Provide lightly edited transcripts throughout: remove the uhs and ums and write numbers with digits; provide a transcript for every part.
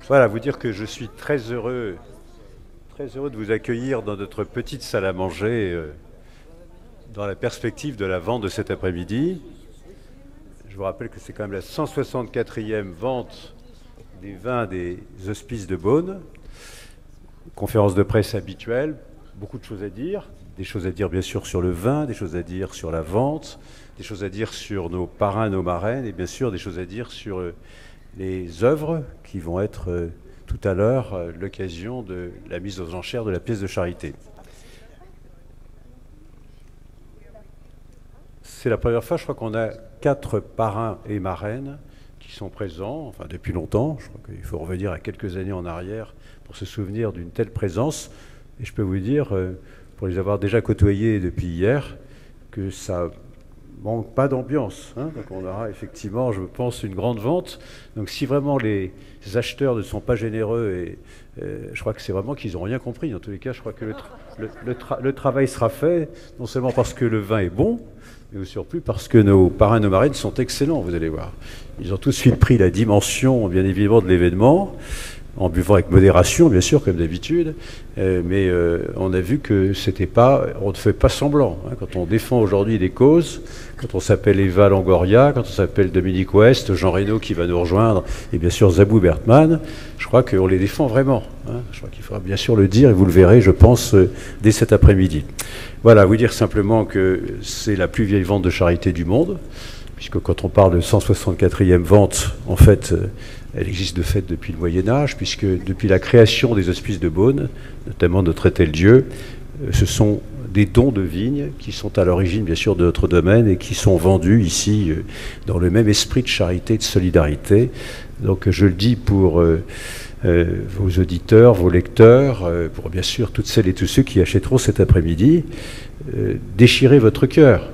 Voilà, vous dire que je suis très heureux de vous accueillir dans notre petite salle à manger, dans la perspective de la vente de cet après-midi. Je vous rappelle que c'est quand même la 164e vente des vins des Hospices de Beaune. Conférence de presse habituelle, beaucoup de choses à dire. Des choses à dire bien sûr sur le vin, des choses à dire sur la vente, des choses à dire sur nos parrains, nos marraines, et bien sûr des choses à dire sur les œuvres qui vont être tout à l'heure l'occasion de la mise aux enchères de la pièce de charité. C'est la première fois, je crois qu'on a 4 parrains et marraines qui sont présents, enfin depuis longtemps. Je crois qu'il faut revenir à quelques années en arrière pour se souvenir d'une telle présence. Et je peux vous dire, pour les avoir déjà côtoyés depuis hier, que ça manque pas d'ambiance. Donc on aura effectivement, je pense, une grande vente. Donc si vraiment les acheteurs ne sont pas généreux, et je crois que c'est vraiment qu'ils n'ont rien compris. En tous les cas, je crois que le travail sera fait, non seulement parce que le vin est bon, mais au surplus parce que nos parrains et nos marraines sont excellents, vous allez voir. Ils ont tout de suite pris la dimension, bien évidemment, de l'événement, en buvant avec modération, bien sûr, comme d'habitude, mais on a vu que c'était pas, on ne fait pas semblant. Quand on défend aujourd'hui des causes, quand on s'appelle Eva Longoria, quand on s'appelle Dominique Ouest, Jean Reynaud qui va nous rejoindre, et bien sûr Zabou Bertman, je crois qu'on les défend vraiment. Je crois qu'il faudra bien sûr le dire, et vous le verrez, je pense, dès cet après-midi. Voilà, vous dire simplement que c'est la plus vieille vente de charité du monde, puisque quand on parle de 164e vente, en fait, elle existe de fait depuis le Moyen-Âge, puisque depuis la création des Hospices de Beaune, notamment notre Hôtel-Dieu, ce sont des dons de vignes qui sont à l'origine, bien sûr, de notre domaine et qui sont vendus ici dans le même esprit de charité et de solidarité. Donc je le dis pour vos auditeurs, vos lecteurs, pour bien sûr toutes celles et tous ceux qui achèteront cet après-midi, déchirez votre cœur.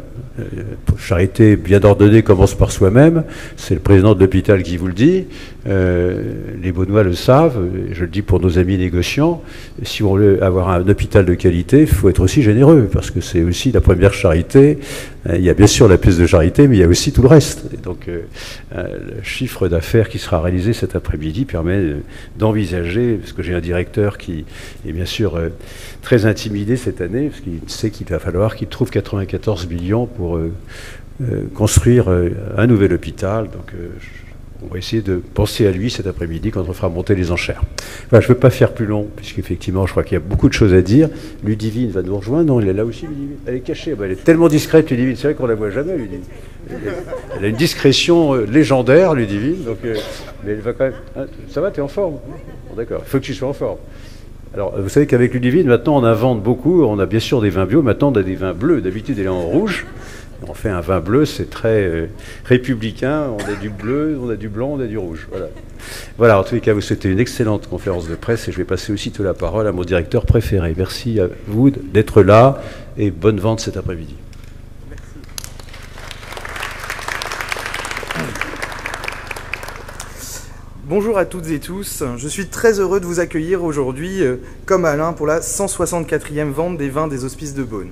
Charité bien ordonnée commence par soi-même, c'est le président de l'hôpital qui vous le dit, les Beaunois le savent, je le dis pour nos amis négociants, si on veut avoir un hôpital de qualité, il faut être aussi généreux, parce que c'est aussi la première charité. Il y a bien sûr la pièce de charité, mais il y a aussi tout le reste. Et donc le chiffre d'affaires qui sera réalisé cet après-midi permet d'envisager, parce que j'ai un directeur qui est bien sûr très intimidé cette année, parce qu'il sait qu'il va falloir qu'il trouve 94 millions pour construire un nouvel hôpital. Donc on va essayer de penser à lui cet après-midi quand on fera monter les enchères. Voilà, je ne veux pas faire plus long, puisqu'effectivement, je crois qu'il y a beaucoup de choses à dire. Ludivine va nous rejoindre. Non, elle est là aussi, Ludivine. Elle est cachée. Elle est tellement discrète, Ludivine. C'est vrai qu'on ne la voit jamais, Ludivine. Elle a une discrétion légendaire, Ludivine. Donc, mais elle va quand même... Hein, ça va, tu es en forme? Bon, d'accord, il faut que tu sois en forme. Alors, vous savez qu'avec Ludivine, maintenant, on invente beaucoup. On a bien sûr des vins bio. Maintenant, on a des vins bleus. D'habitude, elle est en rouge. On fait un vin bleu, c'est très républicain. On a du bleu, on a du blanc, on a du rouge. Voilà. Voilà, en tous les cas, vous souhaitez une excellente conférence de presse et je vais passer aussitôt la parole à mon directeur préféré. Merci à vous d'être là et bonne vente cet après-midi. Bonjour à toutes et tous, je suis très heureux de vous accueillir aujourd'hui, comme Alain, pour la 164e vente des vins des Hospices de Beaune.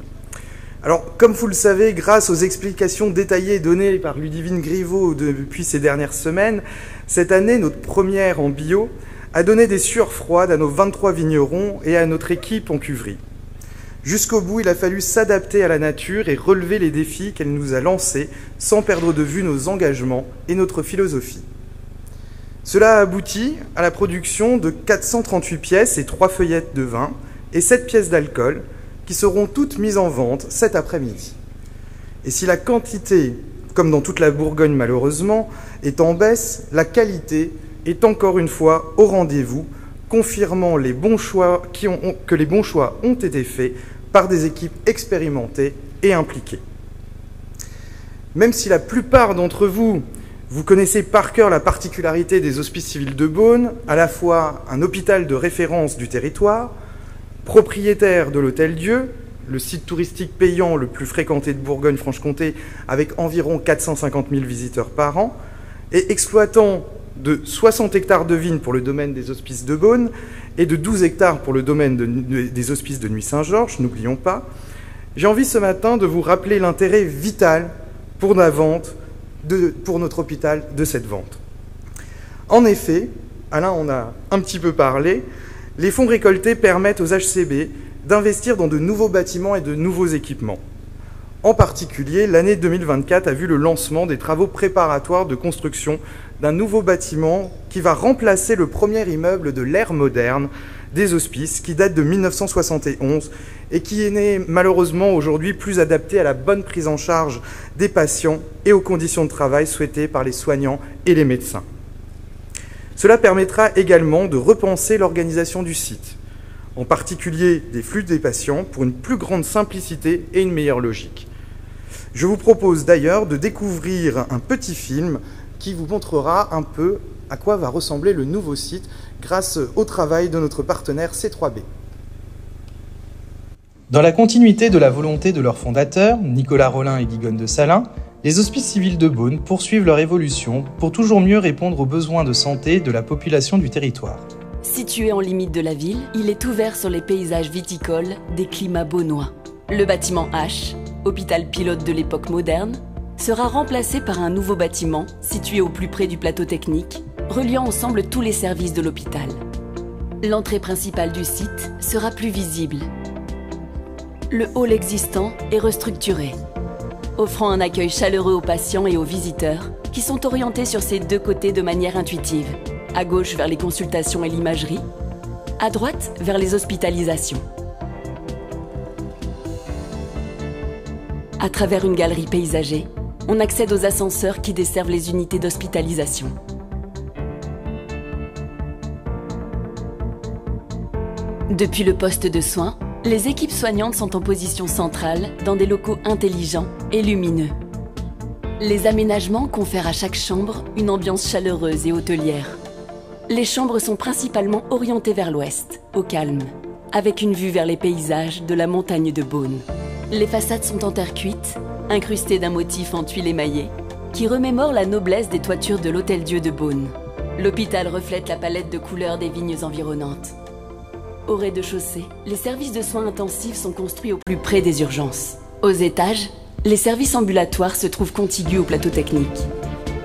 Alors, comme vous le savez, grâce aux explications détaillées données par Ludivine Griveaux depuis ces dernières semaines, cette année, notre première en bio, a donné des sueurs froides à nos 23 vignerons et à notre équipe en cuverie. Jusqu'au bout, il a fallu s'adapter à la nature et relever les défis qu'elle nous a lancés sans perdre de vue nos engagements et notre philosophie. Cela a abouti à la production de 438 pièces et 3 feuillettes de vin et 7 pièces d'alcool, qui seront toutes mises en vente cet après-midi. Et si la quantité, comme dans toute la Bourgogne malheureusement, est en baisse, la qualité est encore une fois au rendez-vous, confirmant que les bons choix ont été faits par des équipes expérimentées et impliquées. Même si la plupart d'entre vous, vous connaissez par cœur la particularité des Hospices civils de Beaune, à la fois un hôpital de référence du territoire, propriétaire de l'Hôtel-Dieu, le site touristique payant le plus fréquenté de Bourgogne-Franche-Comté avec environ 450 000 visiteurs par an, et exploitant de 60 hectares de vignes pour le domaine des Hospices de Beaune et de 12 hectares pour le domaine des Hospices de Nuit-Saint-Georges, n'oublions pas, j'ai envie ce matin de vous rappeler l'intérêt vital pour la vente, pour notre hôpital, de cette vente. En effet, Alain en a un petit peu parlé, les fonds récoltés permettent aux HCB d'investir dans de nouveaux bâtiments et de nouveaux équipements. En particulier, l'année 2024 a vu le lancement des travaux préparatoires de construction d'un nouveau bâtiment qui va remplacer le premier immeuble de l'ère moderne des Hospices, qui date de 1971 et qui n'est malheureusement aujourd'hui plus adapté à la bonne prise en charge des patients et aux conditions de travail souhaitées par les soignants et les médecins. Cela permettra également de repenser l'organisation du site, en particulier des flux des patients, pour une plus grande simplicité et une meilleure logique. Je vous propose d'ailleurs de découvrir un petit film qui vous montrera un peu à quoi va ressembler le nouveau site grâce au travail de notre partenaire C3B. Dans la continuité de la volonté de leurs fondateurs, Nicolas Rollin et Guigone de Salins, les hospices civils de Beaune poursuivent leur évolution pour toujours mieux répondre aux besoins de santé de la population du territoire. Situé en limite de la ville, il est ouvert sur les paysages viticoles des climats beaunois. Le bâtiment H, hôpital pilote de l'époque moderne, sera remplacé par un nouveau bâtiment situé au plus près du plateau technique, reliant ensemble tous les services de l'hôpital. L'entrée principale du site sera plus visible. Le hall existant est restructuré, offrant un accueil chaleureux aux patients et aux visiteurs qui sont orientés sur ces deux côtés de manière intuitive. À gauche vers les consultations et l'imagerie, à droite vers les hospitalisations. À travers une galerie paysagée, on accède aux ascenseurs qui desservent les unités d'hospitalisation. Depuis le poste de soins, les équipes soignantes sont en position centrale dans des locaux intelligents et lumineux. Les aménagements confèrent à chaque chambre une ambiance chaleureuse et hôtelière. Les chambres sont principalement orientées vers l'ouest, au calme, avec une vue vers les paysages de la montagne de Beaune. Les façades sont en terre cuite, incrustées d'un motif en tuiles émaillées, qui remémore la noblesse des toitures de l'Hôtel-Dieu de Beaune. L'hôpital reflète la palette de couleurs des vignes environnantes. Au rez-de-chaussée, les services de soins intensifs sont construits au plus près des urgences. Aux étages, les services ambulatoires se trouvent contigus au plateau technique.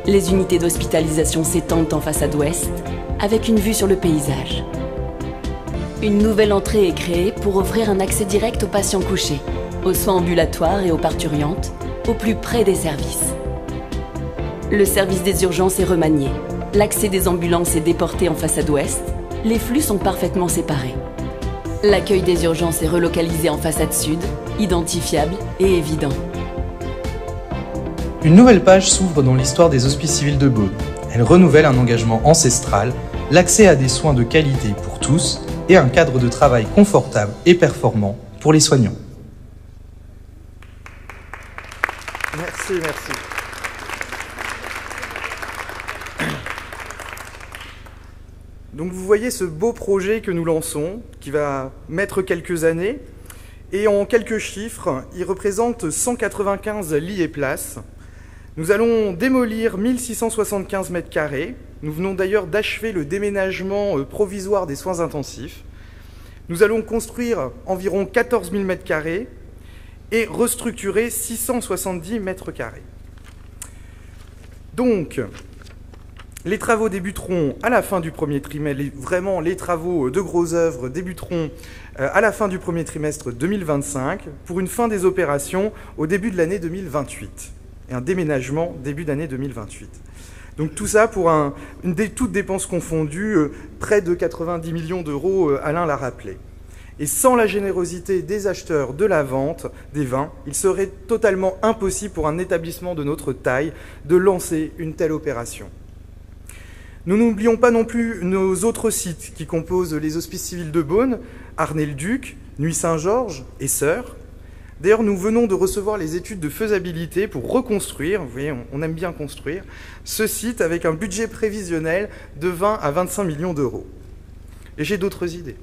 Les unités d'hospitalisation s'étendent en façade ouest, avec une vue sur le paysage. Une nouvelle entrée est créée pour offrir un accès direct aux patients couchés, aux soins ambulatoires et aux parturientes, au plus près des services. Le service des urgences est remanié. L'accès des ambulances est déporté en façade ouest. Les flux sont parfaitement séparés. L'accueil des urgences est relocalisé en façade sud, identifiable et évident. Une nouvelle page s'ouvre dans l'histoire des hospices civils de Beaune. Elle renouvelle un engagement ancestral, l'accès à des soins de qualité pour tous et un cadre de travail confortable et performant pour les soignants. Merci, merci. Donc vous voyez ce beau projet que nous lançons, qui va mettre quelques années, et en quelques chiffres, il représente 195 lits et places. Nous allons démolir 1675 mètres carrés. Nous venons d'ailleurs d'achever le déménagement provisoire des soins intensifs. Nous allons construire environ 14 000 mètres carrés et restructurer 670 mètres carrés. Donc, les travaux débuteront à la fin du premier trimestre, vraiment les travaux de gros œuvres débuteront à la fin du premier trimestre 2025 pour une fin des opérations au début de l'année 2028 et un déménagement début d'année 2028. Donc tout ça pour toutes dépenses confondues, près de 90 millions d'euros, Alain l'a rappelé. Et sans la générosité des acheteurs de la vente des vins, il serait totalement impossible pour un établissement de notre taille de lancer une telle opération. Nous n'oublions pas non plus nos autres sites qui composent les hospices civils de Beaune, Arnay-le-Duc, Nuits-Saint-Georges et Sœurs. D'ailleurs, nous venons de recevoir les études de faisabilité pour reconstruire, vous voyez, on aime bien construire, ce site avec un budget prévisionnel de 20 à 25 millions d'euros. Et j'ai d'autres idées.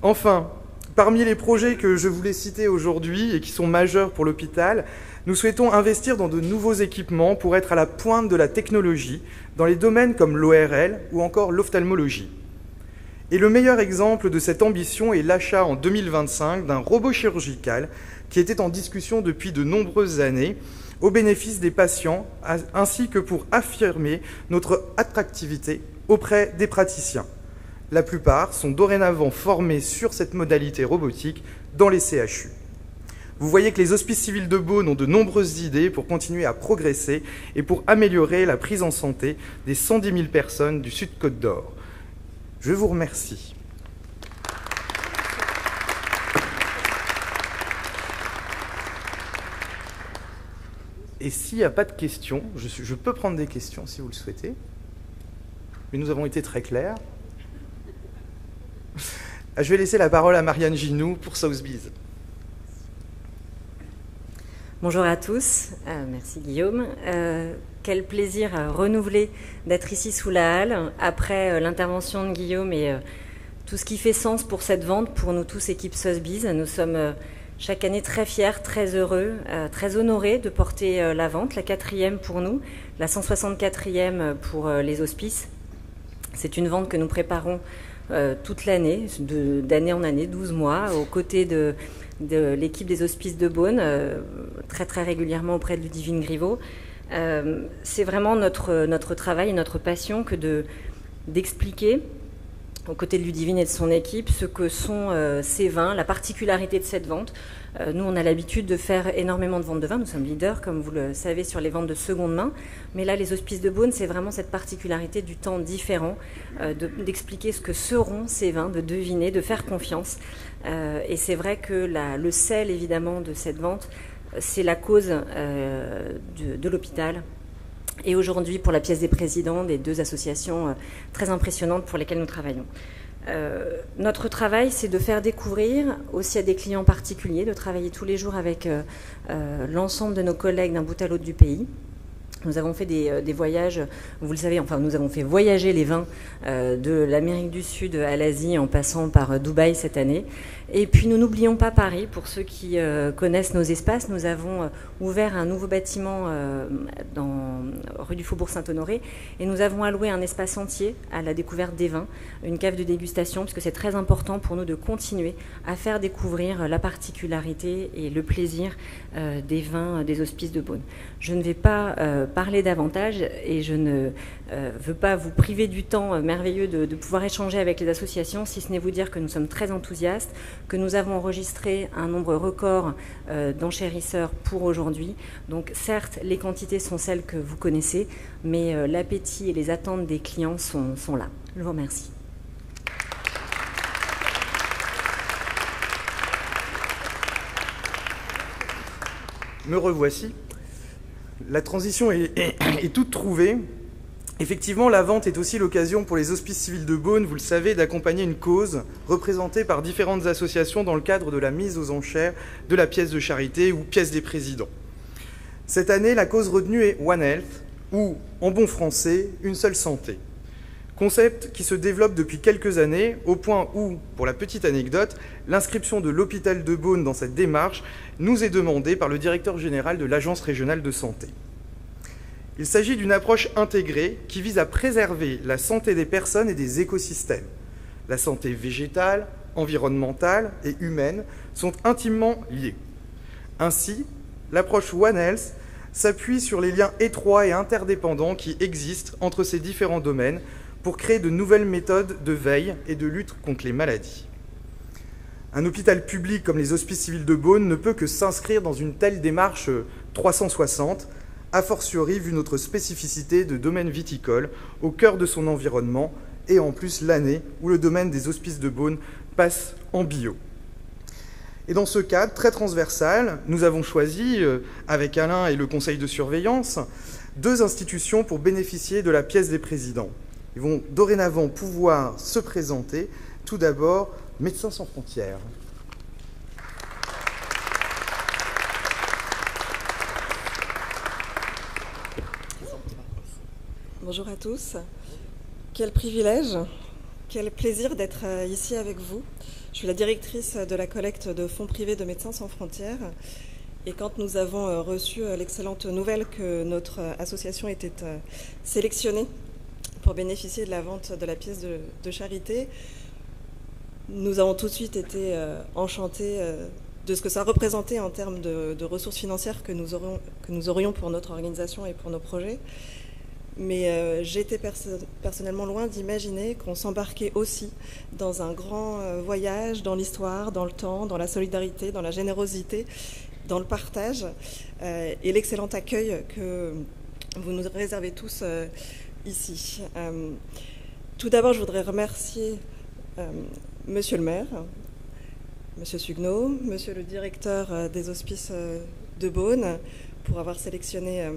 Enfin, parmi les projets que je voulais citer aujourd'hui et qui sont majeurs pour l'hôpital, nous souhaitons investir dans de nouveaux équipements pour être à la pointe de la technologie dans les domaines comme l'ORL ou encore l'ophtalmologie. Et le meilleur exemple de cette ambition est l'achat en 2025 d'un robot chirurgical qui était en discussion depuis de nombreuses années au bénéfice des patients ainsi que pour affirmer notre attractivité auprès des praticiens. La plupart sont dorénavant formés sur cette modalité robotique dans les CHU. Vous voyez que les hospices civils de Beaune ont de nombreuses idées pour continuer à progresser et pour améliorer la prise en santé des 110 000 personnes du Sud-Côte d'Or. Je vous remercie. Et s'il n'y a pas de questions, je peux prendre des questions si vous le souhaitez. Mais nous avons été très clairs. Je vais laisser la parole à Marianne Ginoux pour Sotheby's. Bonjour à tous, merci Guillaume. Quel plaisir renouvelé d'être ici sous la halle après l'intervention de Guillaume et tout ce qui fait sens pour cette vente, pour nous tous, équipe Sotheby's. Nous sommes chaque année très fiers, très heureux, très honorés de porter la vente, la 4e pour nous, la 164e pour les hospices. C'est une vente que nous préparons toute l'année, d'année en année, 12 mois, aux côtés de l'équipe des hospices de Beaune, très très régulièrement auprès de Ludivine Griveaux. C'est vraiment notre travail et notre passion que d'expliquer aux côtés de Ludivine et de son équipe ce que sont ces vins, la particularité de cette vente. Nous, on a l'habitude de faire énormément de ventes de vins. Nous sommes leaders, comme vous le savez, sur les ventes de seconde main. Mais là, les hospices de Beaune, c'est vraiment cette particularité du temps différent, d'expliquer ce que seront ces vins, de deviner, de faire confiance. Et c'est vrai que le sel, évidemment, de cette vente, c'est la cause de l'hôpital. Et aujourd'hui, pour la pièce des présidents, des 2 associations très impressionnantes pour lesquelles nous travaillons. Notre travail, c'est de faire découvrir aussi à des clients particuliers, de travailler tous les jours avec l'ensemble de nos collègues d'un bout à l'autre du pays. Nous avons fait des voyages, vous le savez, enfin nous avons fait voyager les vins de l'Amérique du Sud à l'Asie en passant par Dubaï cette année. Et puis nous n'oublions pas Paris. Pour ceux qui connaissent nos espaces, nous avons ouvert un nouveau bâtiment rue du Faubourg Saint-Honoré et nous avons alloué un espace entier à la découverte des vins, une cave de dégustation, puisque c'est très important pour nous de continuer à faire découvrir la particularité et le plaisir des vins des hospices de Beaune. Je ne vais pas parler davantage et je ne veux pas vous priver du temps merveilleux de pouvoir échanger avec les associations, si ce n'est vous dire que nous sommes très enthousiastes, que nous avons enregistré un nombre record d'enchérisseurs pour aujourd'hui. Donc certes, les quantités sont celles que vous connaissez, mais l'appétit et les attentes des clients sont là. Je vous remercie. Me revoici. La transition est toute trouvée. Effectivement, la vente est aussi l'occasion pour les hospices civils de Beaune, vous le savez, d'accompagner une cause représentée par différentes associations dans le cadre de la mise aux enchères de la pièce de charité ou pièce des présidents. Cette année, la cause retenue est One Health, ou, en bon français, une seule santé. Concept qui se développe depuis quelques années, au point où, pour la petite anecdote, l'inscription de l'hôpital de Beaune dans cette démarche nous est demandée par le directeur général de l'Agence régionale de santé. Il s'agit d'une approche intégrée qui vise à préserver la santé des personnes et des écosystèmes. La santé végétale, environnementale et humaine sont intimement liées. Ainsi, l'approche One Health s'appuie sur les liens étroits et interdépendants qui existent entre ces différents domaines pour créer de nouvelles méthodes de veille et de lutte contre les maladies. Un hôpital public comme les hospices civils de Beaune ne peut que s'inscrire dans une telle démarche 360, a fortiori vu notre spécificité de domaine viticole au cœur de son environnement et en plus l'année où le domaine des hospices de Beaune passe en bio. Et dans ce cadre très transversal, nous avons choisi, avec Alain et le conseil de surveillance, 2 institutions pour bénéficier de la pièce des présidents. Ils vont dorénavant pouvoir se présenter. Tout d'abord, Médecins sans frontières. Bonjour à tous. Quel privilège, quel plaisir d'être ici avec vous. Je suis la directrice de la collecte de fonds privés de Médecins sans frontières. Et quand nous avons reçu l'excellente nouvelle que notre association était sélectionnée pour bénéficier de la vente de la pièce de charité, nous avons tout de suite été enchantés de ce que ça représentait en termes de ressources financières que nous aurions pour notre organisation et pour nos projets. Mais j'étais personnellement loin d'imaginer qu'on s'embarquait aussi dans un grand voyage dans l'histoire, dans le temps, dans la solidarité, dans la générosité, dans le partage et l'excellent accueil que vous nous réservez tous ici. Tout d'abord, je voudrais remercier Monsieur le maire, Monsieur Suguenot, Monsieur le directeur des hospices de Beaune pour avoir sélectionné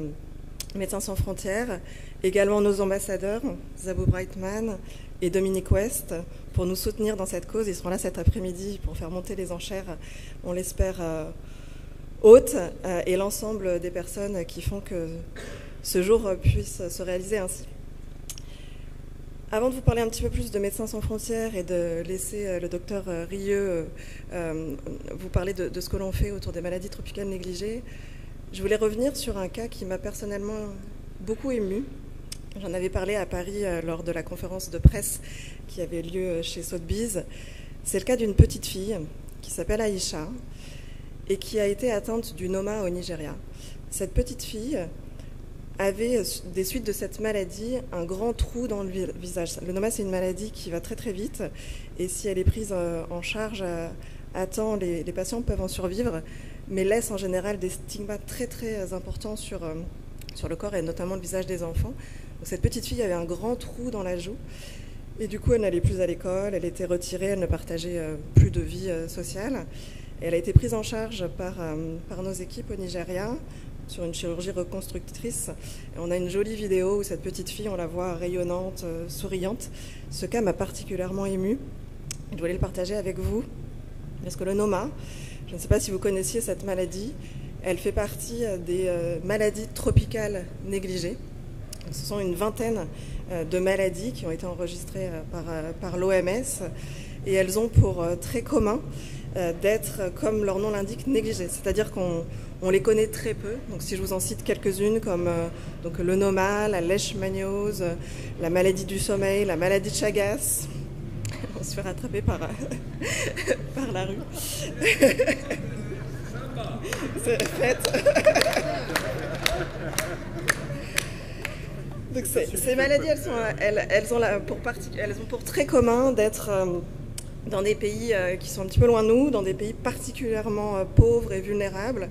Médecins sans frontières, également nos ambassadeurs, Zabou Brightman et Dominique West, pour nous soutenir dans cette cause. Ils seront là cet après-midi pour faire monter les enchères, on l'espère, hautes, et l'ensemble des personnes qui font que ce jour puisse se réaliser ainsi. Avant de vous parler un petit peu plus de Médecins sans frontières et de laisser le docteur Rieu vous parler de ce que l'on fait autour des maladies tropicales négligées, je voulais revenir sur un cas qui m'a personnellement beaucoup émue. J'en avais parlé à Paris lors de la conférence de presse qui avait lieu chez Sotheby's. C'est le cas d'une petite fille qui s'appelle Aïcha et qui a été atteinte du Noma au Nigeria. Cette petite fille avait, des suites de cette maladie, un grand trou dans le visage. Le Noma, c'est une maladie qui va très très vite et si elle est prise en charge à temps, les patients peuvent en survivre, mais laisse en général des stigmates très très importants sur le corps et notamment le visage des enfants. Donc, cette petite fille avait un grand trou dans la joue et du coup elle n'allait plus à l'école, elle était retirée, elle ne partageait plus de vie sociale. Et elle a été prise en charge par nos équipes au Nigeria sur une chirurgie reconstructrice. Et on a une jolie vidéo où cette petite fille, on la voit rayonnante, souriante. Ce cas m'a particulièrement émue. Je voulais le partager avec vous parce que le Noma, je ne sais pas si vous connaissiez cette maladie, elle fait partie des maladies tropicales négligées. Ce sont une vingtaine de maladies qui ont été enregistrées par l'OMS et elles ont pour trait commun d'être, comme leur nom l'indique, négligées. C'est-à-dire qu'on les connaît très peu. Donc si je vous en cite quelques-unes comme donc le Noma, la leishmaniose, la maladie du sommeil, la maladie de Chagas, on se fait rattraper par la rue. C'est fait. Donc ces maladies, elles ont pour trait commun d'être dans des pays qui sont un petit peu loin de nous, dans des pays particulièrement pauvres et vulnérables.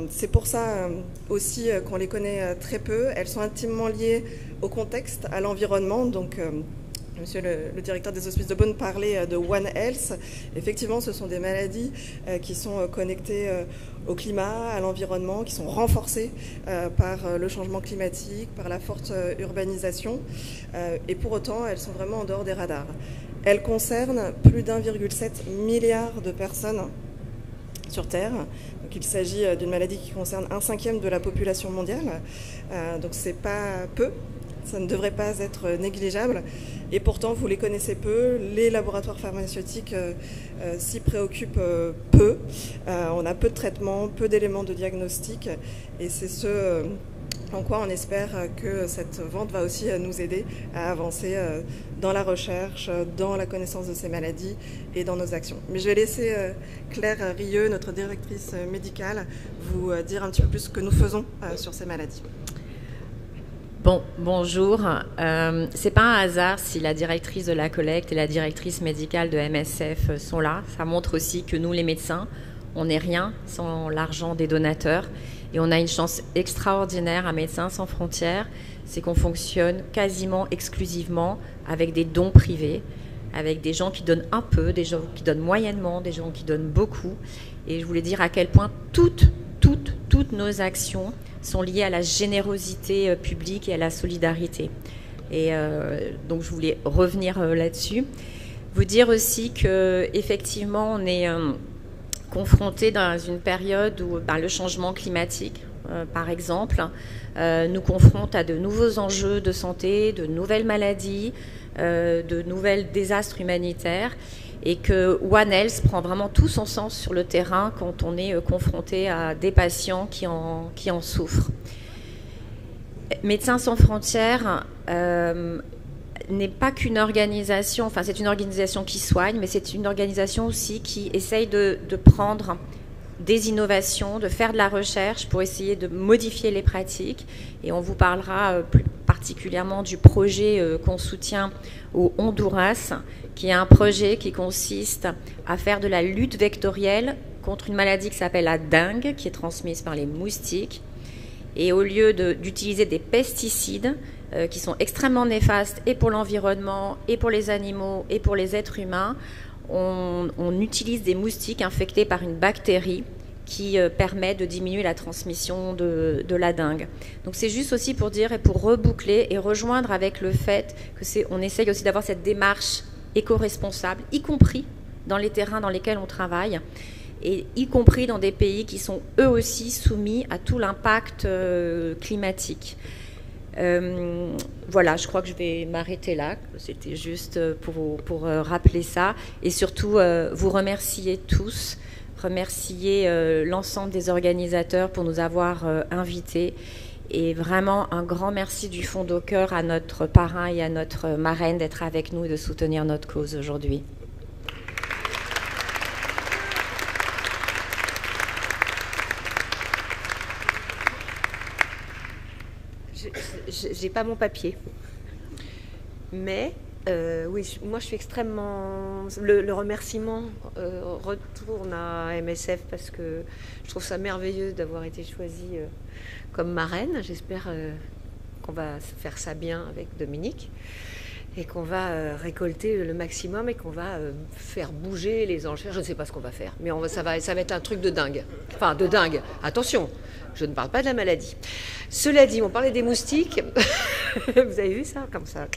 C'est pour ça aussi qu'on les connaît très peu. Elles sont intimement liées au contexte, à l'environnement. Donc, Monsieur le directeur des hospices de Beaune parlait de One Health. Effectivement, ce sont des maladies qui sont connectées au climat, à l'environnement, qui sont renforcées par le changement climatique, par la forte urbanisation. Et pour autant, elles sont vraiment en dehors des radars. Elles concernent plus d'1,7 milliard de personnes sur Terre. Donc, il s'agit d'une maladie qui concerne 1/5 de la population mondiale. Donc c'est pas peu. Ça ne devrait pas être négligeable. Et pourtant, vous les connaissez peu. Les laboratoires pharmaceutiques s'y préoccupent peu. On a peu de traitements, peu d'éléments de diagnostic. Et c'est ce en quoi on espère que cette vente va aussi nous aider à avancer dans la recherche, dans la connaissance de ces maladies et dans nos actions. Mais je vais laisser Claire Rieu, notre directrice médicale, vous dire un petit peu plus ce que nous faisons sur ces maladies. Bonjour. C'est pas un hasard si la directrice de la collecte et la directrice médicale de MSF sont là. Ça montre aussi que nous, les médecins, on n'est rien sans l'argent des donateurs. Et on a une chance extraordinaire à Médecins sans frontières, c'est qu'on fonctionne quasiment exclusivement avec des dons privés, avec des gens qui donnent un peu, des gens qui donnent moyennement, des gens qui donnent beaucoup. Et je voulais dire à quel point toutes nos actions sont liées à la générosité publique et à la solidarité. Et donc je voulais revenir là-dessus. Vous dire aussi qu'effectivement on est confronté dans une période où le changement climatique, par exemple, nous confronte à de nouveaux enjeux de santé, de nouvelles maladies, de nouvelles désastres humanitaires, et que One Health prend vraiment tout son sens sur le terrain quand on est confronté à des patients qui en souffrent. Médecins sans frontières n'est pas qu'une organisation, enfin c'est une organisation qui soigne, mais c'est une organisation aussi qui essaye de prendre des innovations, de faire de la recherche pour essayer de modifier les pratiques. Et on vous parlera plus particulièrement du projet qu'on soutient au Honduras, qui est un projet qui consiste à faire de la lutte vectorielle contre une maladie qui s'appelle la dengue, qui est transmise par les moustiques. Et au lieu d'utiliser des pesticides qui sont extrêmement néfastes et pour l'environnement, et pour les animaux, et pour les êtres humains, on utilise des moustiques infectés par une bactérie qui permet de diminuer la transmission de la dengue. Donc c'est juste aussi pour dire et pour reboucler et rejoindre avec le fait qu'on essaye aussi d'avoir cette démarche éco-responsable, y compris dans les terrains dans lesquels on travaille, et y compris dans des pays qui sont eux aussi soumis à tout l'impact climatique. Voilà, je crois que je vais m'arrêter là. C'était juste pour rappeler ça. Et surtout, vous remercier tous, remercier l'ensemble des organisateurs pour nous avoir invités. Et vraiment, un grand merci du fond de cœur à notre parrain et à notre marraine d'être avec nous et de soutenir notre cause aujourd'hui. J'ai pas mon papier, mais oui, moi je suis extrêmement... Le remerciement retourne à MSF parce que je trouve ça merveilleux d'avoir été choisie comme marraine. J'espère qu'on va faire ça bien avec Dominique et qu'on va récolter le maximum et qu'on va faire bouger les enchères. Je ne sais pas ce qu'on va faire, mais ça va être un truc de dingue. Enfin, de dingue. Attention, je ne parle pas de la maladie. Cela dit, on parlait des moustiques. Vous avez vu ça, comme ça.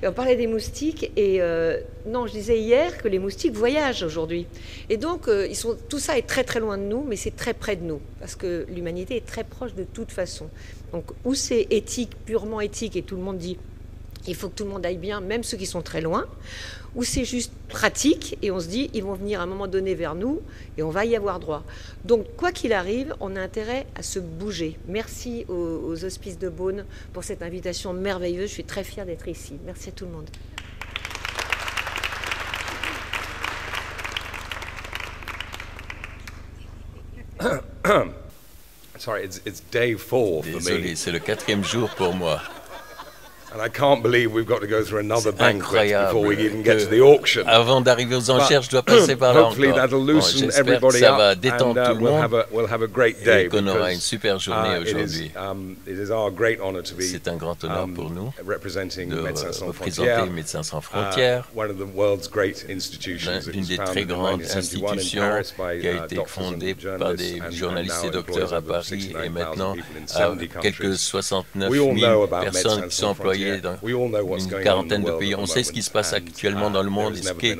Et on parlait des moustiques. Et non, je disais hier que les moustiques voyagent aujourd'hui. Et donc, tout ça est très très loin de nous, mais c'est très près de nous. Parce que l'humanité est très proche de toute façon. Donc, où c'est éthique, purement éthique, et tout le monde dit il faut que tout le monde aille bien, même ceux qui sont très loin, ou c'est juste pratique et on se dit ils vont venir à un moment donné vers nous et on va y avoir droit. Donc quoi qu'il arrive, on a intérêt à se bouger. Merci aux Hospices de Beaune pour cette invitation merveilleuse. Je suis très fière d'être ici. Merci à tout le monde. Sorry, it's day 4 for me. Désolé, c'est le 4e jour pour moi. And I can't believe we've got to go through another banquet before we even get to the auction. Avant d'arriver aux enchères, je dois passer par là encore. Hopefully that'll loosen everybody up and we'll have a great day. Et qu'on aura une super journée aujourd'hui. It is our great honor to be C'est un grand honneur pour nous de représenter Médecins sans frontières, one of the world's great institutions. L'une des très grandes institutions qui a été fondée par des journalistes et docteurs à Paris et maintenant à quelques 69 000 personnes qui sont employées dans une quarantaine de pays. On sait ce qui se passe actuellement dans le monde et ce qu'est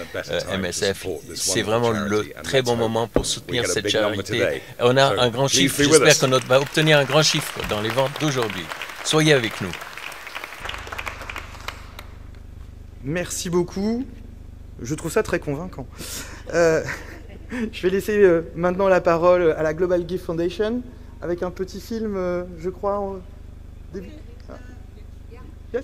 MSF. C'est vraiment le très bon moment pour soutenir cette charité. On a un grand chiffre. J'espère qu'on va obtenir un grand chiffre dans les ventes d'aujourd'hui. Soyez avec nous. Merci beaucoup. Je trouve ça très convaincant. Je vais laisser maintenant la parole à la Global Gift Foundation avec un petit film, je crois, en début. Yes.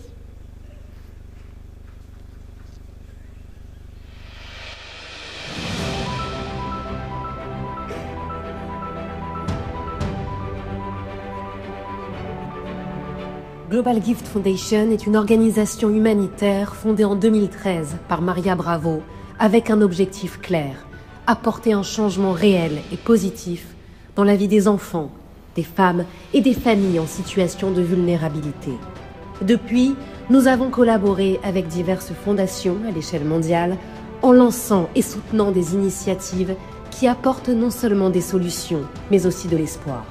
Global Gift Foundation est une organisation humanitaire fondée en 2013 par Maria Bravo avec un objectif clair, apporter un changement réel et positif dans la vie des enfants, des femmes et des familles en situation de vulnérabilité. Depuis, nous avons collaboré avec diverses fondations à l'échelle mondiale en lançant et soutenant des initiatives qui apportent non seulement des solutions, mais aussi de l'espoir.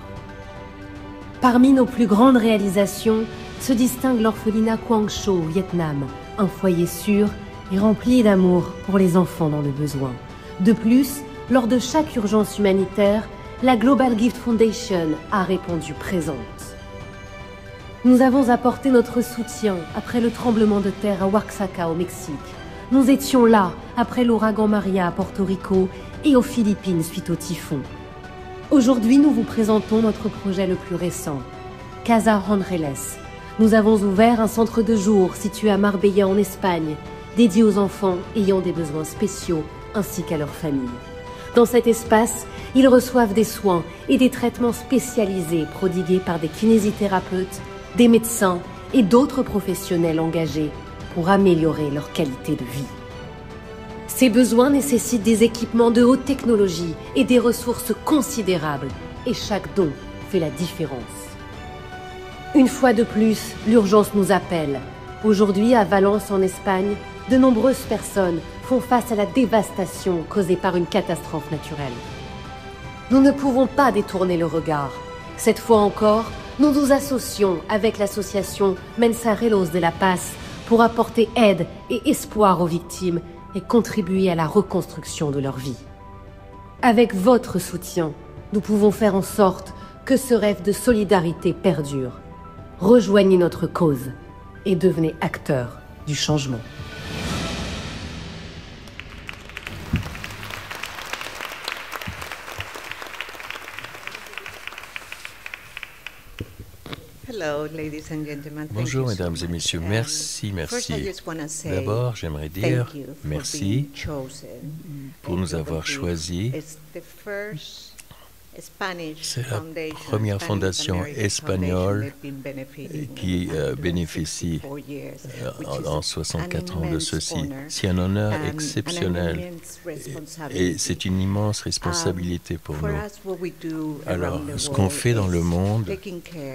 Parmi nos plus grandes réalisations se distingue l'orphelinat Quang Cho au Vietnam, un foyer sûr et rempli d'amour pour les enfants dans le besoin. De plus, lors de chaque urgence humanitaire, la Global Gift Foundation a répondu présente. Nous avons apporté notre soutien après le tremblement de terre à Oaxaca au Mexique. Nous étions là après l'ouragan Maria à Porto Rico et aux Philippines suite au typhon. Aujourd'hui, nous vous présentons notre projet le plus récent, Casa Andreles. Nous avons ouvert un centre de jour situé à Marbella en Espagne, dédié aux enfants ayant des besoins spéciaux ainsi qu'à leurs familles. Dans cet espace, ils reçoivent des soins et des traitements spécialisés prodigués par des kinésithérapeutes, des médecins et d'autres professionnels engagés pour améliorer leur qualité de vie. Ces besoins nécessitent des équipements de haute technologie et des ressources considérables, et chaque don fait la différence. Une fois de plus, l'urgence nous appelle. Aujourd'hui, à Valence, en Espagne, de nombreuses personnes font face à la dévastation causée par une catastrophe naturelle. Nous ne pouvons pas détourner le regard. Cette fois encore, nous nous associons avec l'association Mensajeros de la Paz pour apporter aide et espoir aux victimes et contribuer à la reconstruction de leur vie. Avec votre soutien, nous pouvons faire en sorte que ce rêve de solidarité perdure. Rejoignez notre cause et devenez acteurs du changement. Bonjour mesdames et messieurs, merci. D'abord, j'aimerais dire merci pour nous avoir choisis. C'est la première fondation espagnole qui bénéficie en 64 ans de ceci. C'est un honneur exceptionnel et c'est une immense responsabilité pour nous. Alors, ce qu'on fait dans le monde,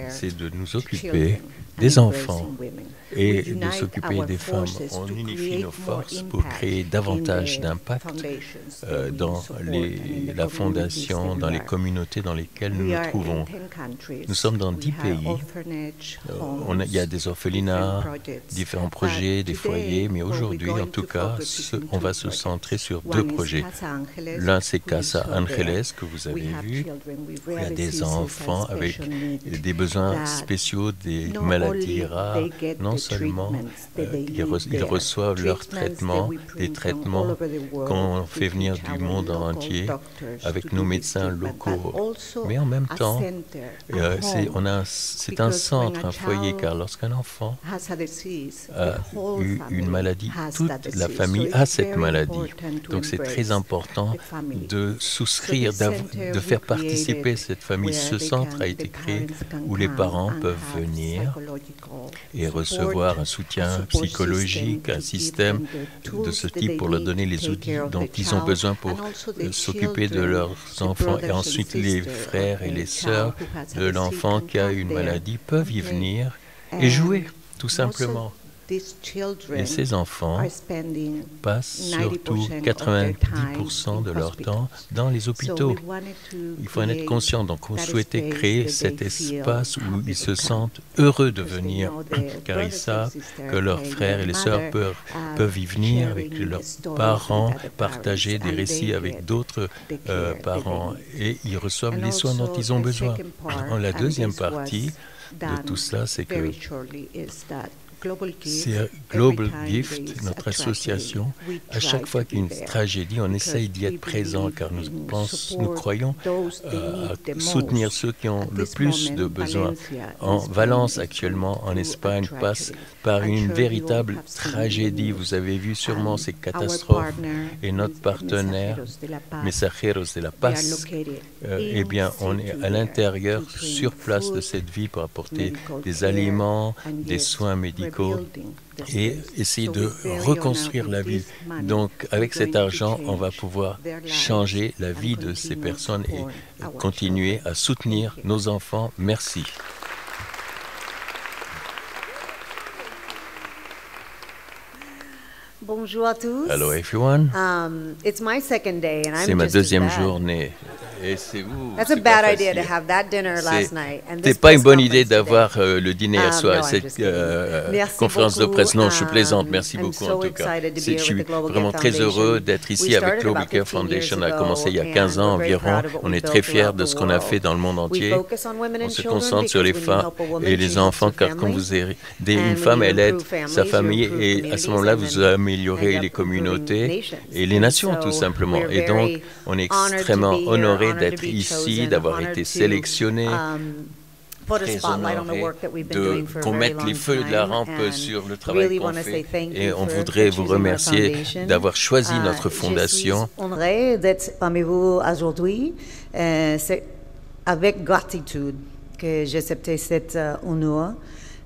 c'est de nous occuper des enfants et de s'occuper des femmes. On unifie nos forces pour créer davantage d'impact dans la fondation, dans les communautés dans lesquelles nous nous trouvons. Nous sommes dans 10 pays. Il y a des orphelinats, différents projets, des foyers, mais aujourd'hui, en tout cas, on va se centrer sur 2 projets. L'un, c'est Casa Angeles, que vous avez vu. Il y a des enfants avec des besoins spéciaux, des maladies rares. Non seulement ils reçoivent leurs traitements, des traitements qu'on fait venir du monde entier avec nos médecins locaux, mais en même temps, c'est un centre, un foyer, car lorsqu'un enfant a eu une maladie, toute la famille a cette maladie. Donc c'est très important de souscrire, de faire participer cette famille. Ce centre a été créé où les parents peuvent venir et recevoir un soutien psychologique, un système de ce type pour leur donner les outils dont ils ont besoin pour s'occuper de leurs enfants. Et ensuite, les frères et les sœurs de l'enfant qui a une maladie peuvent y venir et jouer, tout simplement. Et ces enfants passent surtout 90% de leur temps dans les hôpitaux. Il faut en être conscient. Donc, on souhaitait créer cet espace où ils se sentent heureux de venir, car ils savent que leurs frères et les sœurs peuvent y venir avec leurs parents, partager des récits avec d'autres parents, et ils reçoivent les soins dont ils ont besoin. La deuxième partie de tout cela, c'est que c'est Global Gift, notre association. À chaque fois qu'il y a une tragédie, on essaye d'y être présent car nous croyons à soutenir ceux qui ont le plus de besoins. Valence, actuellement, en Espagne, passe par une véritable tragédie. Vous avez vu sûrement ces catastrophes. Et notre partenaire, Mensajeros de la Paz, eh bien, on est à l'intérieur, sur place de cette ville pour apporter des aliments, des soins médicaux et essayer de reconstruire la ville. Donc, avec cet argent, on va pouvoir changer la vie de ces personnes et continuer à soutenir nos enfants. Merci. Bonjour à tous. Hello everyone. It's my second day and I'm C'est ma just deuxième in bed. journée. Et c'est That's a bad idea to have that dinner last night. And this C'est pas une press bonne idée conference d'avoir today. le dîner à soir, No, I'm cette just kidding. Merci conférence de beaucoup. presse. Non, je plaisante. Merci I'm beaucoup so en tout cas. excited to be Je here suis with the Global vraiment Gift très Foundation. heureux d'être ici We avec started Global about Care 15 Foundation. On a years commencé il y a ago, 15 ans and we're very environ. proud of what On we est built très fiers throughout de the ce qu'on a world. fait dans le monde We entier. focus on women On and se children concentre sur les because when you femmes help a woman, et she les helps enfants, her car quand family. vous aidez And une when femme, you elle aide improve sa families, famille you improve et à ce communities, moment-là, and vous then améliorez end les up communautés improving nations. et les nations, And tout so simplement. we're Et donc, very on est honored to extrêmement be here, honoré honored d'être to be ici, chosen, d'avoir honored été to, sélectionné. Put a Très spotlight on the honoré work that we've been doing for a qu'on very mette les long feux de la time, rampe and sur le travail really qu'on want to say fait. thank Et you on for voudrait vous choosing our remercier foundation. d'avoir choisi notre Je fondation. suis honorée d'être parmi vous aujourd'hui. C'est avec gratitude que j'ai accepté cet honneur.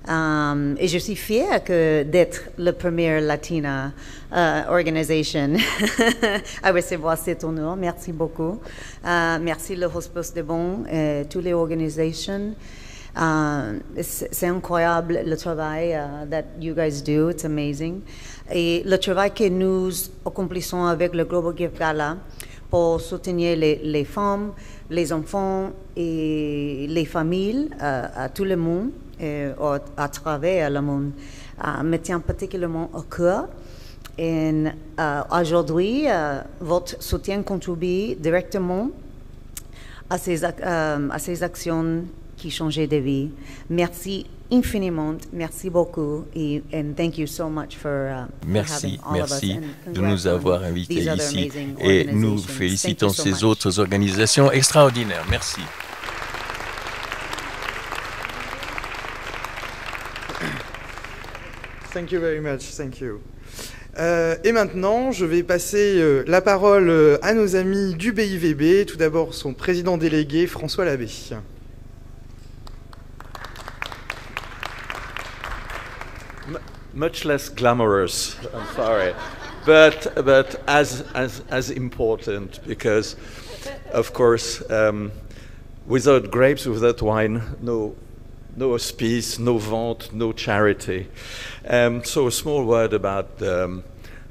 Et je suis fière d'être la première Latina organisation à recevoir cet honneur. Merci beaucoup. Merci le Hospice de Beaune et toutes les organisations. C'est incroyable le travail that you guys do. It's amazing. Et le travail que nous accomplissons avec le Global Gift Gala pour soutenir les femmes, les enfants et les familles à tout le monde et à travers le monde me tient particulièrement au cœur. Et aujourd'hui, votre soutien contribue directement à ces actions qui changent de vie. Merci infiniment, merci beaucoup, and thank you so much for merci de nous avoir invités ici et nous félicitons ces autres organisations extraordinaires. Merci. Thank you very much, thank you. Et maintenant, je vais passer la parole à nos amis du BIVB. Tout d'abord, son président délégué, François Labbé. Much less glamorous, I'm sorry, but as important, because, of course, without grapes, without wine, no hospice, no vente, no charity. So a small word about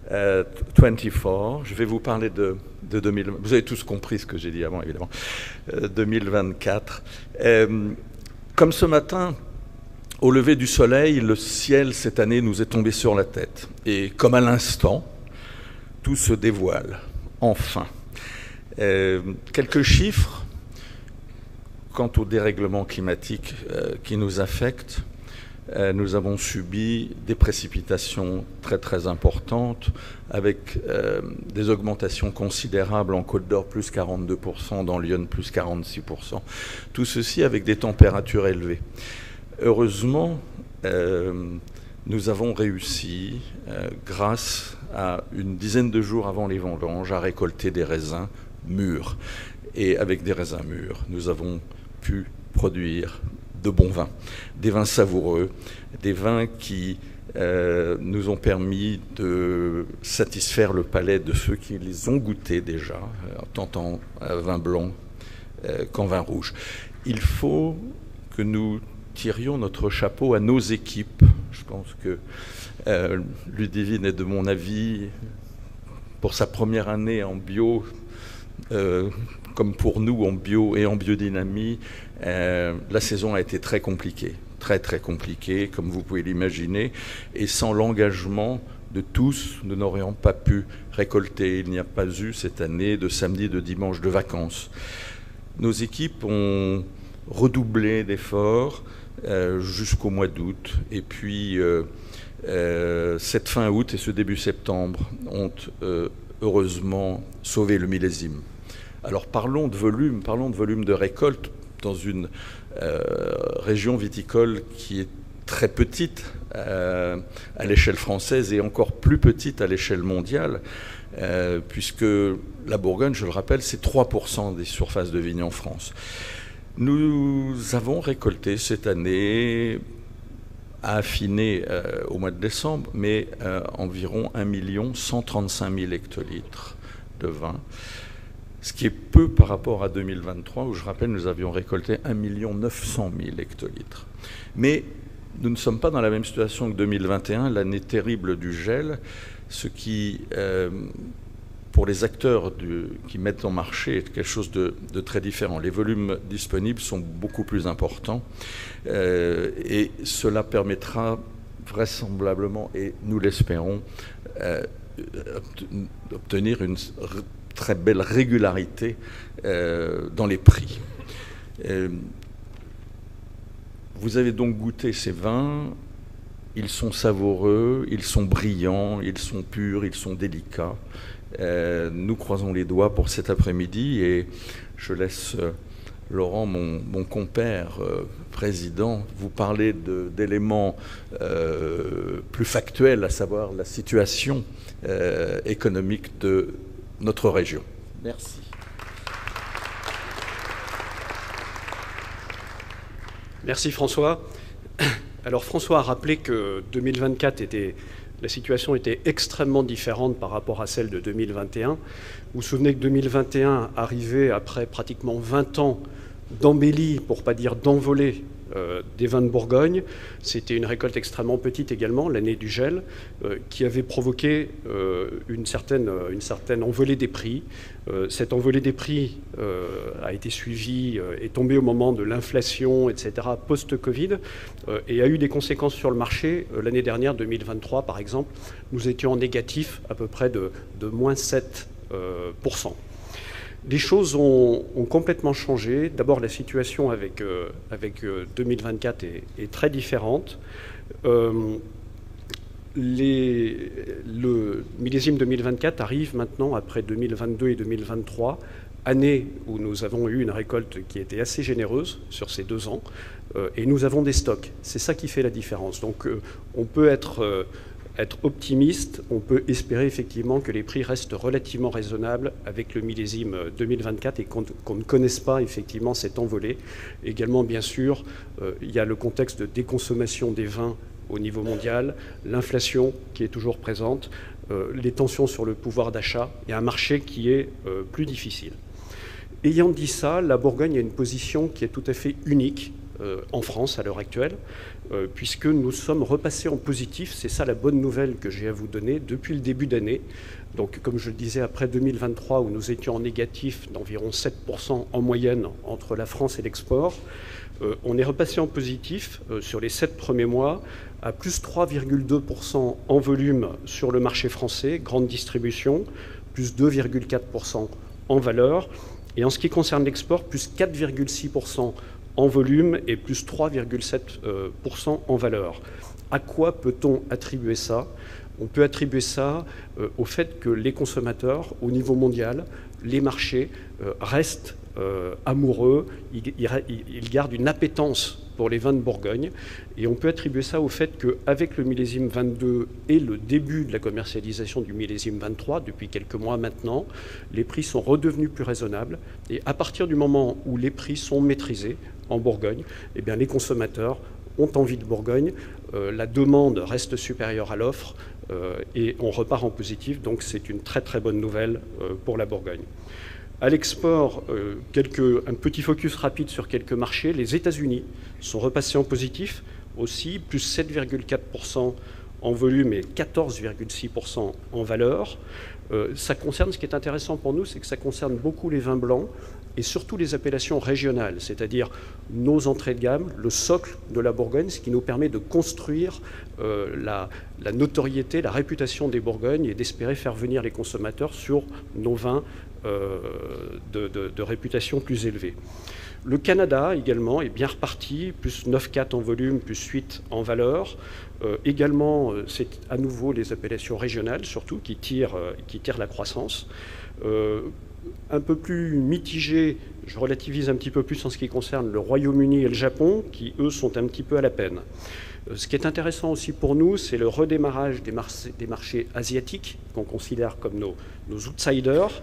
24. Je vais vous parler de 2000. Vous avez tous compris ce que j'ai dit avant, évidemment. 2024. Comme ce matin, au lever du soleil, le ciel cette année nous est tombé sur la tête. Et comme à l'instant, tout se dévoile, enfin. Quelques chiffres quant au dérèglement climatique qui nous affecte. Nous avons subi des précipitations très très importantes avec des augmentations considérables en Côte d'Or, plus 42%, dans Lyon, plus 46%. Tout ceci avec des températures élevées. Heureusement, nous avons réussi, grâce à une dizaine de jours avant les vendanges, à récolter des raisins mûrs. Et avec des raisins mûrs, nous avons pu produire de bons vins, des vins savoureux, des vins qui nous ont permis de satisfaire le palais de ceux qui les ont goûtés déjà, tant en vin blanc qu'en vin rouge. Il faut que nous tirions notre chapeau à nos équipes. Je pense que Ludivine est de mon avis, pour sa première année en bio, comme pour nous en bio et en biodynamie, la saison a été très compliquée, très très compliquée, comme vous pouvez l'imaginer, et sans l'engagement de tous, nous n'aurions pas pu récolter. Il n'y a pas eu cette année de samedi, de dimanche de vacances. Nos équipes ont redoublé d'efforts jusqu'au mois d'août, et puis cette fin août et ce début septembre ont heureusement sauvé le millésime. Alors parlons de volume de récolte dans une région viticole qui est très petite à l'échelle française et encore plus petite à l'échelle mondiale, puisque la Bourgogne, je le rappelle, c'est 3% des surfaces de vignes en France. Nous avons récolté cette année, à affiner au mois de décembre, mais environ 1 135 000 hectolitres de vin, ce qui est peu par rapport à 2023, où je rappelle, nous avions récolté 1 900 000 hectolitres. Mais nous ne sommes pas dans la même situation que 2021, l'année terrible du gel, ce qui, pour les acteurs qui mettent en marché, est quelque chose de très différent. Les volumes disponibles sont beaucoup plus importants et cela permettra vraisemblablement, et nous l'espérons, d'obtenir une très belle régularité dans les prix. Vous avez donc goûté ces vins, ils sont savoureux, ils sont brillants, ils sont purs, ils sont délicats. Nous croisons les doigts pour cet après-midi et je laisse Laurent, mon compère président, vous parler d'éléments plus factuels, à savoir la situation économique de notre région. Merci. Merci François. Alors François a rappelé que 2024 la situation était extrêmement différente par rapport à celle de 2021. Vous vous souvenez que 2021 arrivait après pratiquement 20 ans d'embellie, pour ne pas dire d'envolée, des vins de Bourgogne. C'était une récolte extrêmement petite également, l'année du gel, qui avait provoqué une certaine envolée des prix. Cette envolée des prix a été suivie, est tombée au moment de l'inflation, etc., post-Covid, et a eu des conséquences sur le marché. L'année dernière, 2023 par exemple, nous étions en négatif à peu près de moins 7%. Les choses ont complètement changé. D'abord, la situation avec 2024 est très différente. Le millésime 2024 arrive maintenant après 2022 et 2023, année où nous avons eu une récolte qui était assez généreuse sur ces 2 ans, et nous avons des stocks. C'est ça qui fait la différence. Donc on peut être optimiste, on peut espérer effectivement que les prix restent relativement raisonnables avec le millésime 2024 et qu'on ne connaisse pas effectivement cette envolée. Également, bien sûr, il y a le contexte de déconsommation des vins au niveau mondial, l'inflation qui est toujours présente, les tensions sur le pouvoir d'achat et un marché qui est plus difficile. Ayant dit ça, la Bourgogne a une position qui est tout à fait unique en France à l'heure actuelle, puisque nous sommes repassés en positif. C'est ça la bonne nouvelle que j'ai à vous donner depuis le début d'année. Donc, comme je le disais, après 2023, où nous étions en négatif d'environ 7% en moyenne entre la France et l'export, on est repassé en positif sur les 7 premiers mois à plus 3,2% en volume sur le marché français, grande distribution, plus 2,4% en valeur. Et en ce qui concerne l'export, plus 4,6% en volume et plus 3,7% en valeur. À quoi peut-on attribuer ça? On peut attribuer ça au fait que les consommateurs, au niveau mondial, les marchés restent amoureux, ils gardent une appétence pour les vins de Bourgogne, et on peut attribuer ça au fait qu'avec le millésime 22 et le début de la commercialisation du millésime 23, depuis quelques mois maintenant, les prix sont redevenus plus raisonnables, et à partir du moment où les prix sont maîtrisés en Bourgogne, eh bien, les consommateurs ont envie de Bourgogne, la demande reste supérieure à l'offre, et on repart en positif, donc c'est une très très bonne nouvelle pour la Bourgogne. À l'export, un petit focus rapide sur quelques marchés. Les États-Unis sont repassés en positif aussi, plus 7,4% en volume et 14,6% en valeur. Ça concerne, ce qui est intéressant pour nous, c'est que ça concerne beaucoup les vins blancs et surtout les appellations régionales, c'est-à-dire nos entrées de gamme, le socle de la Bourgogne, ce qui nous permet de construire la notoriété, la réputation des Bourgognes et d'espérer faire venir les consommateurs sur nos vins de réputation plus élevée. Le Canada également est bien reparti, plus 9,4 en volume, plus 8 en valeur. Également, c'est à nouveau les appellations régionales surtout qui tirent la croissance. Un peu plus mitigé, je relativise un petit peu plus en ce qui concerne le Royaume-Uni et le Japon, qui eux sont un petit peu à la peine. Ce qui est intéressant aussi pour nous, c'est le redémarrage des marchés asiatiques, qu'on considère comme nos outsiders.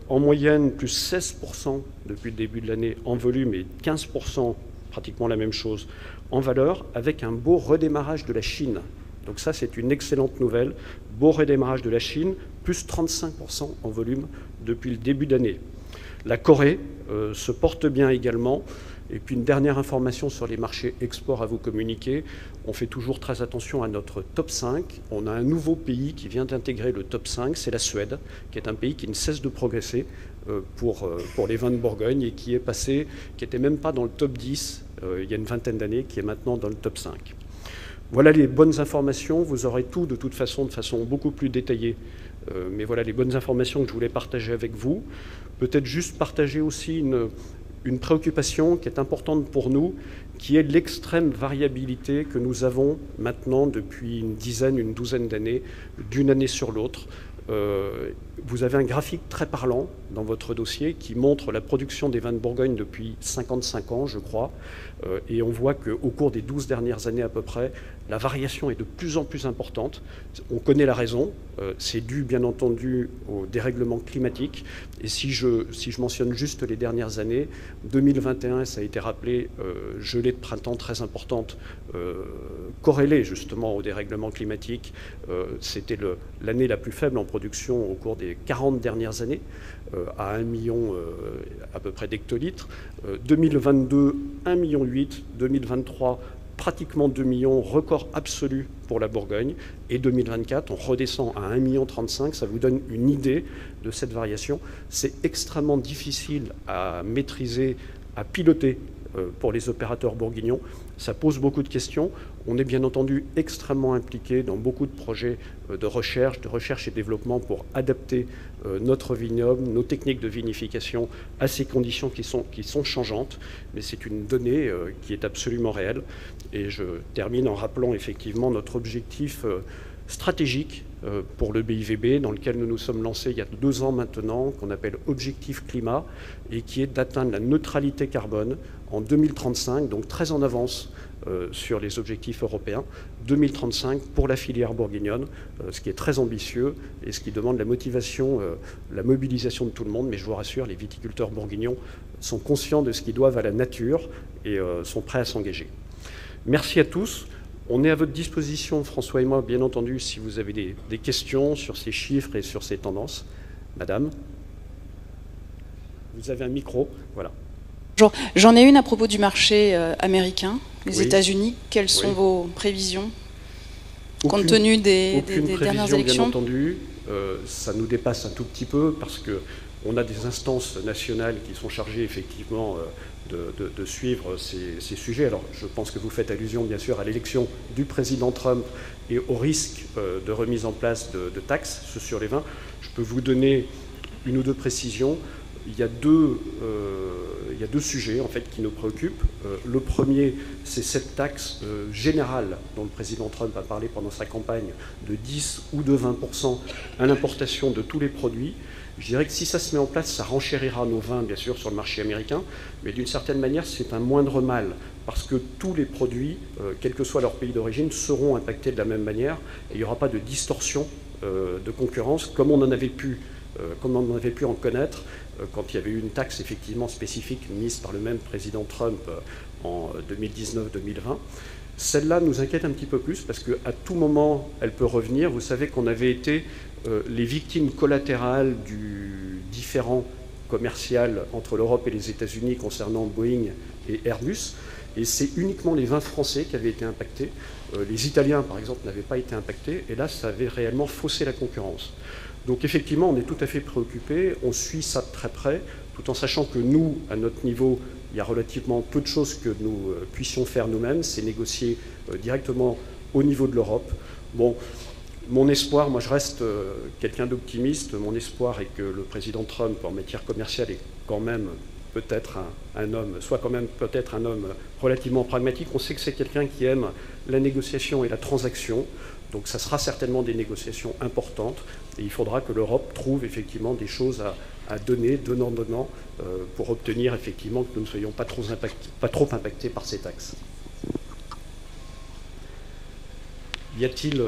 En moyenne, plus 16% depuis le début de l'année en volume et 15%, pratiquement la même chose, en valeur, avec un beau redémarrage de la Chine. Donc ça, c'est une excellente nouvelle. Beau redémarrage de la Chine, plus 35% en volume depuis le début d'année. La Corée se porte bien également. Et puis une dernière information sur les marchés export à vous communiquer. On fait toujours très attention à notre top 5. On a un nouveau pays qui vient d'intégrer le top 5, c'est la Suède, qui est un pays qui ne cesse de progresser pour les vins de Bourgogne et qui n'était même pas dans le top 10 il y a une vingtaine d'années, qui est maintenant dans le top 5. Voilà les bonnes informations. Vous aurez tout de toute façon, de façon beaucoup plus détaillée. Mais voilà les bonnes informations que je voulais partager avec vous. Peut-être juste partager aussi une préoccupation qui est importante pour nous, qui est l'extrême variabilité que nous avons maintenant depuis une douzaine d'années, d'une année sur l'autre. Vous avez un graphique très parlant dans votre dossier qui montre la production des vins de Bourgogne depuis 55 ans, je crois. Et on voit qu'au cours des 12 dernières années à peu près, La variation est de plus en plus importante. On connaît la raison. C'est dû, bien entendu, au dérèglement climatique. Et si je mentionne juste les dernières années, 2021, ça a été rappelé, gelée de printemps très importante, corrélée justement au dérèglement climatique. C'était l'année la plus faible en production au cours des 40 dernières années, à 1 million à peu près d'hectolitres. 2022, 1,8 million. 2023, pratiquement 2 millions, record absolu pour la Bourgogne. Et 2024, on redescend à 1,35 million. Ça vous donne une idée de cette variation. C'est extrêmement difficile à maîtriser, à piloter pour les opérateurs bourguignons. Ça pose beaucoup de questions. On est bien entendu extrêmement impliqué dans beaucoup de projets de recherche et développement pour adapter notre vignoble, nos techniques de vinification à ces conditions qui sont changeantes. Mais c'est une donnée qui est absolument réelle. Et je termine en rappelant effectivement notre objectif stratégique pour le BIVB, dans lequel nous nous sommes lancés il y a 2 ans maintenant, qu'on appelle Objectif Climat, et qui est d'atteindre la neutralité carbone en 2035, donc très en avance sur les objectifs européens, 2035 pour la filière bourguignonne, ce qui est très ambitieux et ce qui demande la motivation, la mobilisation de tout le monde. Mais je vous rassure, les viticulteurs bourguignons sont conscients de ce qu'ils doivent à la nature et sont prêts à s'engager. Merci à tous. On est à votre disposition, François et moi, bien entendu, si vous avez des questions sur ces chiffres et sur ces tendances. Madame, vous avez un micro, voilà. Bonjour. J'en ai une à propos du marché américain, les États-Unis. Quelles sont vos prévisions compte tenu des dernières élections? Bien entendu, ça nous dépasse un tout petit peu parce qu'on a des instances nationales qui sont chargées effectivement de suivre ces sujets. Alors, je pense que vous faites allusion, bien sûr, à l'élection du président Trump et au risque de remise en place de taxes sur les vins. Je peux vous donner 1 ou 2 précisions. Il y a deux sujets en fait qui nous préoccupent. Le premier, c'est cette taxe générale dont le président Trump a parlé pendant sa campagne de 10 ou de 20% à l'importation de tous les produits. Je dirais que si ça se met en place, ça renchérira nos vins, bien sûr, sur le marché américain, mais d'une certaine manière, c'est un moindre mal, parce que tous les produits, quel que soit leur pays d'origine, seront impactés de la même manière, et il n'y aura pas de distorsion de concurrence, comme on en avait pu en connaître quand il y avait eu une taxe effectivement spécifique mise par le même président Trump en 2019-2020. Celle-là nous inquiète un petit peu plus parce qu'à tout moment, elle peut revenir. Vous savez qu'on avait été les victimes collatérales du différend commercial entre l'Europe et les États-Unis concernant Boeing et Airbus. Et c'est uniquement les vins français qui avaient été impactés. Les Italiens, par exemple, n'avaient pas été impactés. Et là, ça avait réellement faussé la concurrence. Donc effectivement, on est tout à fait préoccupés. On suit ça de très près, tout en sachant que nous, à notre niveau, il y a relativement peu de choses que nous puissions faire nous-mêmes. C'est négocier directement au niveau de l'Europe. Bon, mon espoir, moi je reste quelqu'un d'optimiste. Mon espoir est que le président Trump, en matière commerciale, est quand même peut-être un homme, soit quand même peut-être un homme relativement pragmatique. On sait que c'est quelqu'un qui aime la négociation et la transaction. Donc ça sera certainement des négociations importantes. Et il faudra que l'Europe trouve effectivement des choses à donner, donnant, pour obtenir effectivement que nous ne soyons pas trop impactés par ces taxes. Y a-t-il,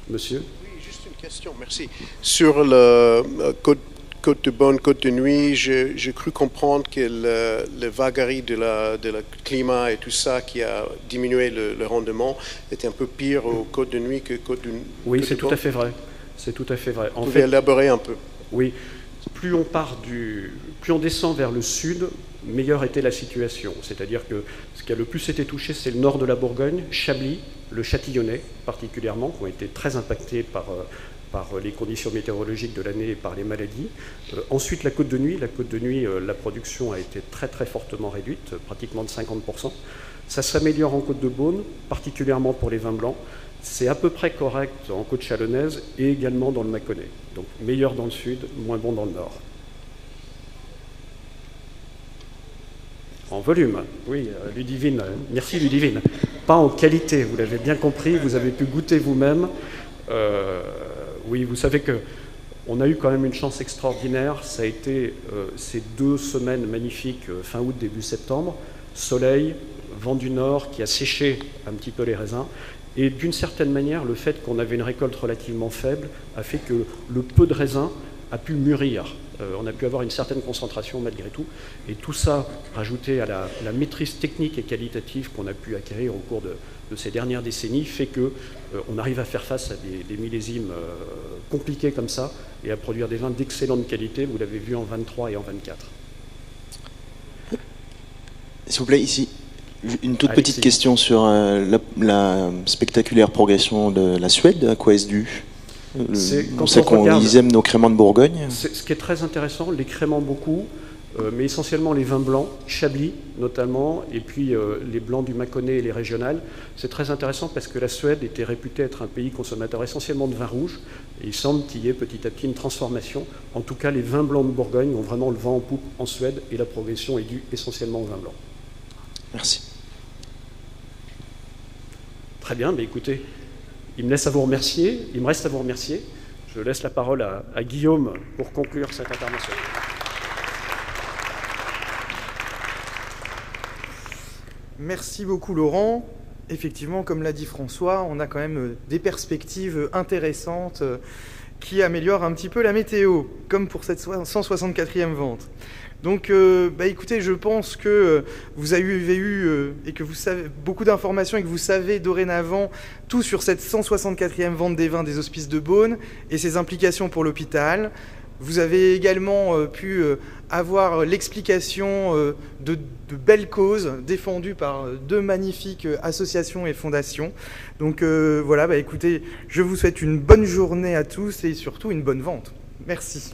monsieur? Oui, juste une question, merci. Sur le Côte de Beaune, Côte de Nuit, j'ai cru comprendre que le vagarie de le climat et tout ça qui a diminué le rendement était un peu pire au Côte de Nuit que Côte de Beaune. Oui, c'est tout à fait vrai. C'est tout à fait vrai. Vous pouvez élaborer un peu? Oui. Plus on descend vers le sud, meilleure était la situation. C'est-à-dire que ce qui a le plus été touché, c'est le nord de la Bourgogne, Chablis, le Châtillonnais particulièrement, qui ont été très impactés par les conditions météorologiques de l'année et par les maladies. Ensuite, la Côte de Nuit. La Côte de Nuit, la production a été très très fortement réduite, pratiquement de 50%. Ça s'améliore en Côte de Beaune, particulièrement pour les vins blancs. C'est à peu près correct en Côte Chalonnaise et également dans le Mâconnais. Donc meilleur dans le sud, moins bon dans le nord. En volume, oui, Ludivine. Merci Ludivine. Pas en qualité, vous l'avez bien compris, vous avez pu goûter vous-même. Oui, vous savez qu'on a eu quand même une chance extraordinaire. Ça a été ces 2 semaines magnifiques, fin août, début septembre. Soleil, vent du nord qui a séché un petit peu les raisins. Et d'une certaine manière, le fait qu'on avait une récolte relativement faible a fait que le peu de raisin a pu mûrir. On a pu avoir une certaine concentration malgré tout. Et tout ça, rajouté à la maîtrise technique et qualitative qu'on a pu acquérir au cours de ces dernières décennies, fait qu'on arrive à faire face à des millésimes compliqués comme ça et à produire des vins d'excellente qualité. Vous l'avez vu en 23 et en 24. S'il vous plaît, ici. Une toute petite question sur la spectaculaire progression de la Suède. À quoi est-ce dû? On sait qu'ils aiment nos créments de Bourgogne. Ce qui est très intéressant, les créments beaucoup, mais essentiellement les vins blancs, Chablis notamment, et puis les blancs du Mâconnais et les régionales. C'est très intéressant parce que la Suède était réputée être un pays consommateur essentiellement de vins rouges, et il semble qu'il y ait petit à petit une transformation. En tout cas, les vins blancs de Bourgogne ont vraiment le vent en poupe en Suède, et la progression est due essentiellement aux vins blancs. Merci. Très bien, mais écoutez, il me reste à vous remercier. Je laisse la parole à Guillaume pour conclure cette intervention. Merci beaucoup Laurent. Effectivement, comme l'a dit François, on a quand même des perspectives intéressantes qui améliorent un petit peu la météo, comme pour cette 164e vente. Donc, écoutez, je pense que vous avez eu et que vous savez beaucoup d'informations et que vous savez dorénavant tout sur cette 164e vente des vins des Hospices de Beaune et ses implications pour l'hôpital. Vous avez également pu avoir l'explication de belles causes défendues par 2 magnifiques associations et fondations. Donc voilà, écoutez, je vous souhaite une bonne journée à tous et surtout une bonne vente. Merci.